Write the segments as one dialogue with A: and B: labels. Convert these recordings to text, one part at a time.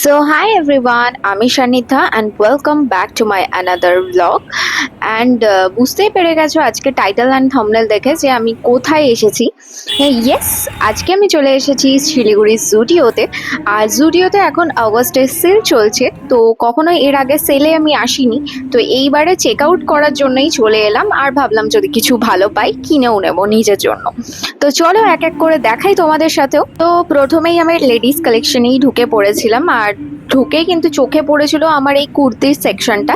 A: So hi everyone, আমি শানিতা and welcome back to my another vlog and বুঝতেই পেরে গেছো আজকে টাইটেল অ্যান্ড থাম্বনেল দেখে যে আমি কোথায় এসেছি। ইয়েস, আজকে আমি চলে এসেছি শিলিগুড়ির জুডিওতে। আর জুডিওতে এখন অগস্টের সেল চলছে, তো কখনোই এর আগে সেলে আমি আসিনি, তো এইবারে চেক আউট করার জন্যই চলে এলাম আর ভাবলাম যদি কিছু ভালো পাই কিনেও নেবো নিজের জন্য। তো চলো এক এক করে দেখাই তোমাদের সাথেও। তো প্রথমেই আমি লেডিস কালেকশনেই ঢুকে পড়েছিলাম, আর ঢুকেই কিন্তু চোখে পড়েছিল আমার এই কুর্তির সেকশনটা,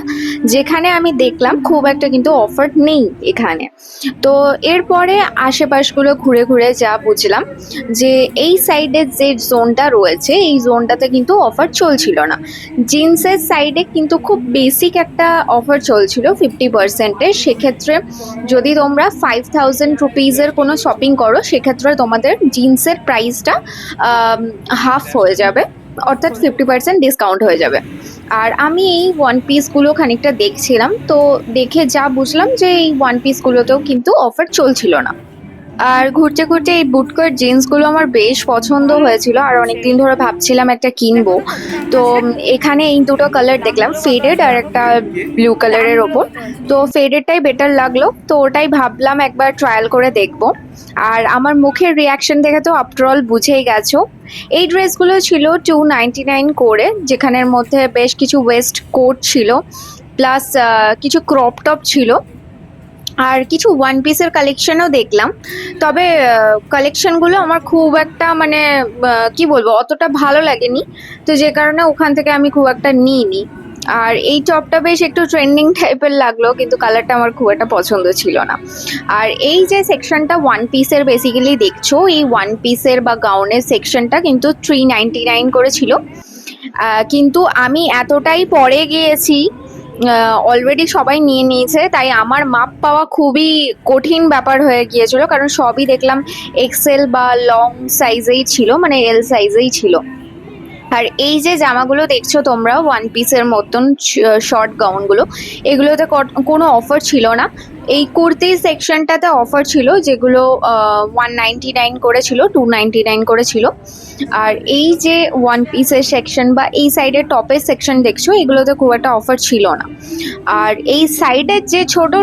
A: যেখানে আমি দেখলাম খুব একটা কিন্তু অফার নেই এখানে। তো এরপরে আশেপাশগুলো ঘুরে ঘুরে যা বুঝলাম যে এই সাইডের যে জোনটা রয়েছে এই জোনটাতে কিন্তু অফার চলছিল না। জিন্সের সাইডে কিন্তু খুব বেসিক একটা অফার চলছিল 50%-এর। সেক্ষেত্রে যদি তোমরা 5000 রুপিজের কোনো শপিং করো সেক্ষেত্রে তোমাদের জিন্সের প্রাইসটা হাফ হয়ে যাবে, অর্থাৎ 50% ডিসকাউন্ট হয়ে যাবে। আর আমি এই ওয়ান পিসগুলো খানিকটা দেখছিলাম, তো দেখে যা বুঝলাম যে এই ওয়ান পিসগুলোতেও কিন্তু অফার চলছিল না। আর ঘুরতে ঘুরতে এই বুটকাট জিন্সগুলো আমার বেশ পছন্দ হয়েছিল, আর অনেকদিন ধরে ভাবছিলাম একটা কিনবো। তো এখানে এই দুটো কালার দেখলাম, ফেডেড আর একটা ব্লু কালারের ওপর। তো ফেডেডটাই বেটার লাগলো, তো ওটাই ভাবলাম একবার ট্রায়াল করে দেখবো। আর আমার মুখের রিয়াকশন দেখে তো আফটারঅল বুঝেই গেছো। এই ড্রেসগুলো ছিল 299 করে, যেখানের মধ্যে বেশ কিছু ওয়েস্ট কোট ছিল, প্লাস কিছু ক্রপ টপ ছিল, আর কিছু ওয়ান পিসের কালেকশনও দেখলাম। তবে কালেকশনগুলো আমার খুব একটা মানে কি বলবো, অতটা ভালো লাগেনি, তো যে কারণে ওখান থেকে আমি খুব একটা নিইনি। আর এই টপটা বেশ একটু ট্রেন্ডিং টাইপের লাগলো, কিন্তু কালারটা আমার খুব একটা পছন্দ ছিল না। আর এই যে সেকশনটা ওয়ান পিসের বেসিক্যালি দেখছো, এই ওয়ান পিসের বা গাউনের সেকশনটা কিন্তু 399 করে ছিল। কিন্তু আমি এতটাই পরে গিয়েছি, অলরেডি সবাই নিয়ে নিয়েছে, তাই আমার মাপ পাওয়া খুবই কঠিন ব্যাপার হয়ে গিয়েছিল, কারণ সবই দেখলাম এক্সেল বা লং সাইজেই ছিল, মানে এল সাইজেই ছিল। আর এই যে জামাগুলো দেখছো তোমরা ওয়ান পিসের মতন শর্ট গাউনগুলো, এগুলোতে কোনো অফার ছিল না। এই কুর্তির সেকশনটাতে অফার ছিল, যেগুলো 199 করে ছিল, 299 করে ছিল। আর এই যে ওয়ান পিসের সেকশন বা এই সাইডের টপের সেকশন দেখছো, এগুলোতে খুব একটা অফার ছিল না। আর এই সাইডের যে ছোট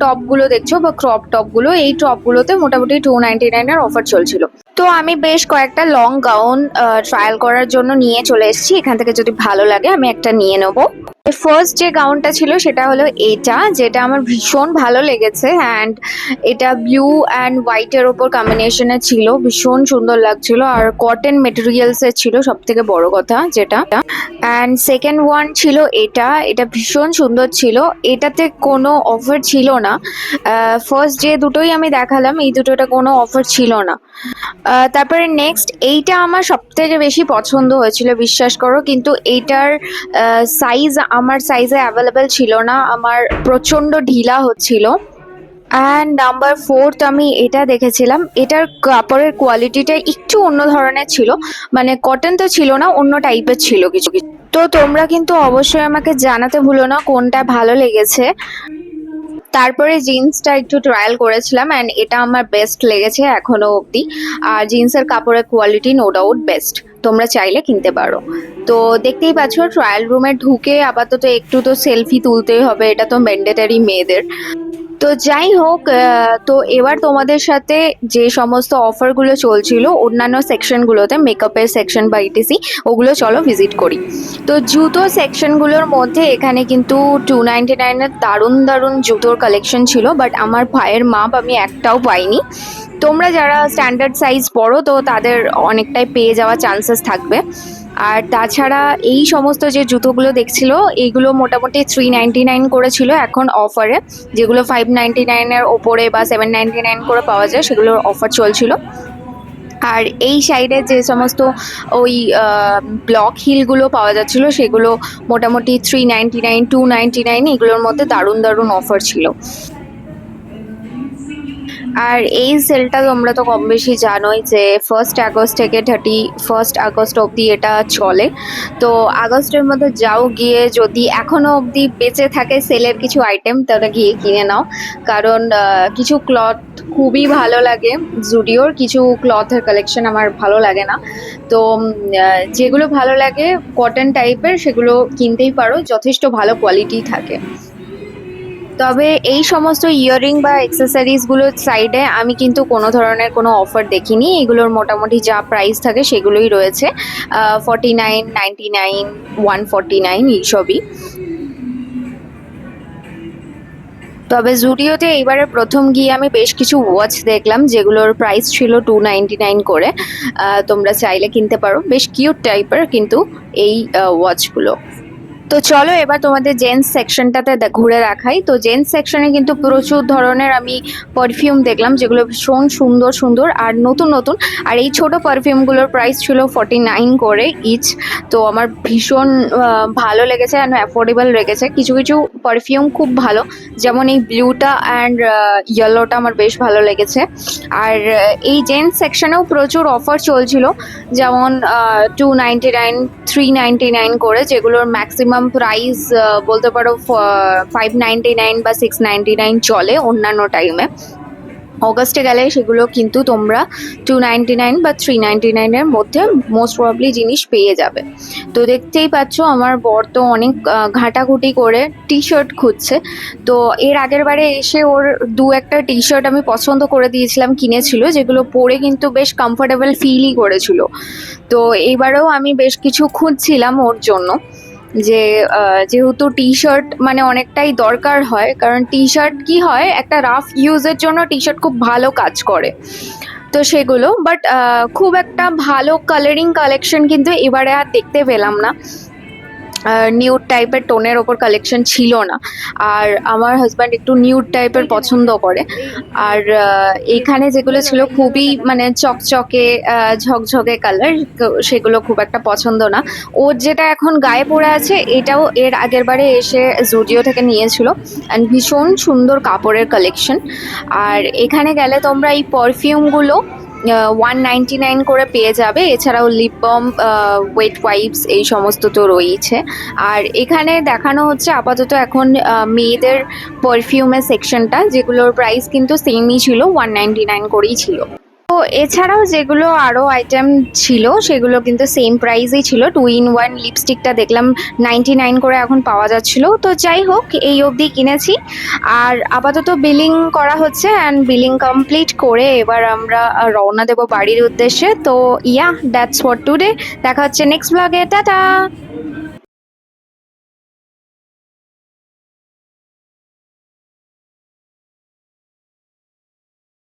A: টপগুলো দেখছো বা ক্রপ টপগুলো, এই টপগুলোতে মোটামুটি 299-এর অফার চলছিল। তো আমি বেশ কয়েকটা লং গাউন ট্রায়াল করার জন্য নিয়ে চলে এসেছি। এখান থেকে যদি ভালো লাগে আমি একটা নিয়ে নেবো। ফার্স্ট যে গাউনটা ছিল সেটা হলো এটা, যেটা আমার ভীষণ ভালো লেগেছে। অ্যান্ড এটা ব্লু অ্যান্ড হোয়াইটের ওপর কম্বিনেশনে ছিল, ভীষণ সুন্দর লাগছিল, আর কটন মেটেরিয়ালসের ছিল সব থেকে বড় কথা যেটা। অ্যান্ড সেকেন্ড ওয়ান ছিল এটা, এটা ভীষণ সুন্দর ছিল, এটাতে কোনো অফার ছিল না। ফার্স্ট যে দুটোই আমি দেখালাম এই দুটোটা কোনো অফার ছিল না। তারপরে নেক্সট এইটা আমার সব থেকে বেশি পছন্দ হয়েছিল, বিশ্বাস করো, কিন্তু এইটার সাইজ আমার সাইজে অ্যাভেলেবেল ছিল না, আমার প্রচণ্ড ঢিলা হচ্ছিল। অ্যান্ড নাম্বার ফোর্থ আমি এটা দেখেছিলাম, এটার কাপড়ের কোয়ালিটিটা একটু অন্য ধরনের ছিল, মানে কটন তো ছিল না, অন্য টাইপের ছিল কিছু কিছু। তো তোমরা কিন্তু অবশ্যই আমাকে জানাতে ভুলো না কোনটা ভালো লেগেছে। তারপরে জিন্সটা একটু ট্রায়াল করেছিলাম, অ্যান্ড এটা আমার বেস্ট লেগেছে এখনো অবধি। আর জিন্সের কাপড়ের কোয়ালিটি নো ডাউট বেস্ট, তোমরা চাইলে কিনতে পারো। তো দেখতেই পাচ্ছ ট্রায়াল রুমে ঢুকে আপাতত একটু তো সেলফি তুলতেই হবে, এটা তো ম্যান্ডেটারি মেয়েদের। তো যাই হোক, তো এবার তোমাদের সাথে যে সমস্ত অফারগুলো চলছিল অন্যান্য সেকশনগুলোতে, মেকআপের সেকশন বা ইটিসি, ওগুলো চলো ভিজিট করি। তো জুতো সেকশনগুলোর মধ্যে এখানে কিন্তু 299-এর দারুণ দারুণ জুতোর কালেকশন ছিল, বাট আমার পায়ের মাপ আমি একটাও পাইনি। তোমরা যারা স্ট্যান্ডার্ড সাইজ পরো তো তাদের অনেকটাই পেয়ে যাওয়ার চান্সেস থাকবে। আর তাছাড়া এই সমস্ত যে জুতোগুলো দেখছিল এইগুলো মোটামুটি 399 করেছিল এখন অফারে, যেগুলো 599-এর ওপরে বা 799 করে পাওয়া যায় সেগুলোর অফার চলছিল। আর এই সাইডে যে সমস্ত ওই ব্লক হিলগুলো পাওয়া যাচ্ছিল সেগুলো মোটামুটি 399, 299 এগুলোর মধ্যে দারুণ দারুণ অফার ছিল। আর এই সেলটা তোমরা তো কম বেশি জানোই যে 1 আগস্ট থেকে 31 আগস্ট অবধি এটা চলে। তো আগস্টের মধ্যে যাও, গিয়ে যদি এখনো অবধি বেঁচে থাকে সেলের কিছু আইটেম তাহলে গিয়ে কিনে নাও। কারণ কিছু ক্লথ খুবই ভালো লাগে, জুডিওর কিছু ক্লথের কালেকশন আমার ভালো লাগে না। তো যেগুলো ভালো লাগে কটন টাইপের সেগুলো কিনতেই পারো, যথেষ্ট ভালো কোয়ালিটি থাকে। তবে এই সমস্ত ইয়াররিং বা অ্যাক্সেসরিজ গুলোর সাইডে আমি কিন্তু কোনো ধরনের কোনো অফার দেখিনি। এগুলোর মোটামুটি যা প্রাইস থাকে সেগুলোই রয়েছে, 49, 99, 149 এইসবই। তবে জুডিওতে এইবারে প্রথম গিয়ে আমি বেশ কিছু ওয়াচ দেখলাম যেগুলোর প্রাইস ছিল 299 করে। তোমরা চাইলে কিনতে পারো, বেশ কিউট টাইপের কিন্তু এই ওয়াচগুলো। তো চলো এবার তোমাদের জেন্টস সেকশনটাতে ঘুরে দেখাই। তো জেন্টস সেকশনে কিন্তু প্রচুর ধরনের আমি পারফিউম দেখলাম যেগুলো ভীষণ সুন্দর সুন্দর আর নতুন নতুন। আর এই ছোট পারফিউমগুলোর প্রাইস ছিল 49 করে ইচ। তো আমার ভীষণ ভালো লেগেছে অ্যান্ড অ্যাফোর্ডেবল লেগেছে। কিছু কিছু পারফিউম খুব ভালো, যেমন এই ব্লুটা অ্যান্ড ইয়েলোটা আমার বেশ ভালো লেগেছে। আর এই জেন্টস সেকশনেও প্রচুর অফার চলছিল, যেমন 299, 399 করে, যেগুলোর ম্যাক্সিমাম প্রাইস বলতে পারো 599 বা 699 চলে অন্যান্য টাইমে। অগাস্টে গেলে সেগুলো কিন্তু তোমরা 299 বা 399-এর মধ্যে মোস্ট প্রবাবলি জিনিস পেয়ে যাবে। তো দেখতেই পাচ্ছ আমার বর তো অনেক ঘাটাঘুটি করে টি শার্ট খুঁজছে। তো এর আগের বারে এসে ওর একটা টি শার্ট আমি পছন্দ করে দিয়েছিলাম, কিনেছিল, যেগুলো পরে কিন্তু বেশ কমফোর্টেবল ফিলই করেছিল। তো এইবারেও আমি বেশ কিছু খুঁজছিলাম ওর জন্য, যে যেহেতু টি শার্ট মানে অনেকটাই দরকার হয়, কারণ টি শার্ট কি হয়, একটা রাফ ইউজের জন্য টি শার্ট খুব ভালো কাজ করে। তো সেগুলো বাট খুব একটা ভালো কালারিং কালেকশন কিন্তু এবারে আর দেখতে পেলাম না। নিউড টাইপের টোনের ওপর কালেকশন ছিল না, আর আমার হাজব্যান্ড একটু নিউড টাইপের পছন্দ করে। আর এখানে যেগুলো ছিল খুবই মানে চকচকে ঝকঝকে কালার, সেগুলো খুব একটা পছন্দ না। ওর যেটা এখন গায়ে পড়ে আছে এটাও এর আগের বারে এসে জুডিও থেকে নিয়েছিল, অ্যান্ড ভীষণ সুন্দর কাপড়ের কালেকশন। আর এখানে গেলে তোমরা এই পারফিউমগুলো 199 করে পেয়ে যাবে। এছাড়াও লিপ বাম, ওয়েট ওয়াইপস এই সমস্ত তো রয়েছে। আর এখানে দেখানো হচ্ছে আপাতত এখন মেয়েদের পারফিউমের সেকশনটা, যেগুলোর প্রাইস কিন্তু সেমই ছিল, 199 করেই ছিল। তো এছাড়াও যেগুলো আরও আইটেম ছিল সেগুলো কিন্তু সেম প্রাইসেই ছিল। 2-in-1 লিপস্টিকটা দেখলাম 99 করে এখন পাওয়া যাচ্ছিল। তো যাই হোক, এই অবধি কিনেছি। আর আপাতত বিলিং করা হচ্ছে, অ্যান্ড বিলিং কমপ্লিট করে এবার আমরা রওনা দেবো বাড়ির উদ্দেশ্যে। তো দ্যাটস ফর টুডে। দেখা হচ্ছে নেক্সট ব্লগে। টাটা।